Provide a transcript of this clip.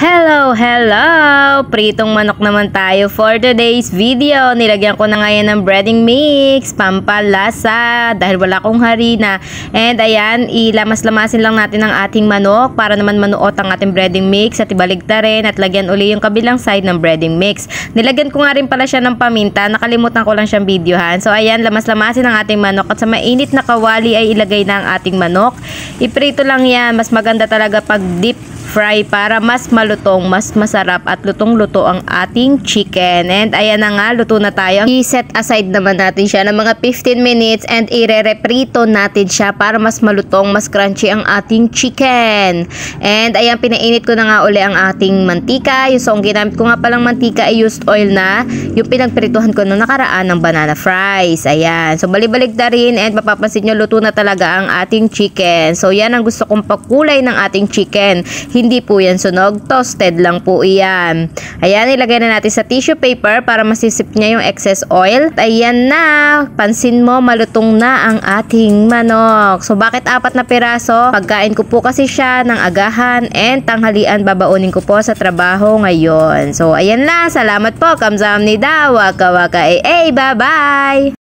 Hello! Pritong manok naman tayo for today's video. Nilagyan ko na ngayon ng breading mix, pampalasa, dahil wala akong harina. And ayan, ilamas-lamasin lang natin ang ating manok para naman manuot ang ating breading mix at ibaligtarin at lagyan uli yung kabilang side ng breading mix. Nilagyan ko nga rin pala siya ng paminta, nakalimutan ko lang siyang videohan. So ayan, lamas-lamasin ang ating manok at sa mainit na kawali ay ilagay na ang ating manok. Iprito lang yan, mas maganda talaga pag deep fry para mas malutong, mas masarap at lutong-luto ang ating chicken. And ayan na nga, luto na tayo. I-set aside naman natin siya ng mga 15 minutes and ire-reprito natin siya para mas malutong, mas crunchy ang ating chicken. And ayan, pinainit ko na nga uli ang ating mantika. So, ang ginamit ko nga palang mantika ay used oil na yung pinagprituhan ko nung nakaraan ng banana fries. Ayan. So, balibalik na rin and mapapansin nyo, luto na talaga ang ating chicken. So, yan ang gusto kong pakulay ng ating chicken. Hindi po yan sunog, toasted lang po iyan. Ayan, ilagay na natin sa tissue paper para masisip niya yung excess oil. Ayan na, pansin mo, malutong na ang ating manok. So, bakit 4 na piraso? Pagkain ko po kasi siya ng agahan and tanghalian babaunin ko po sa trabaho ngayon. So, ayan na, salamat po, kamsahamnida, waka waka, bye-bye!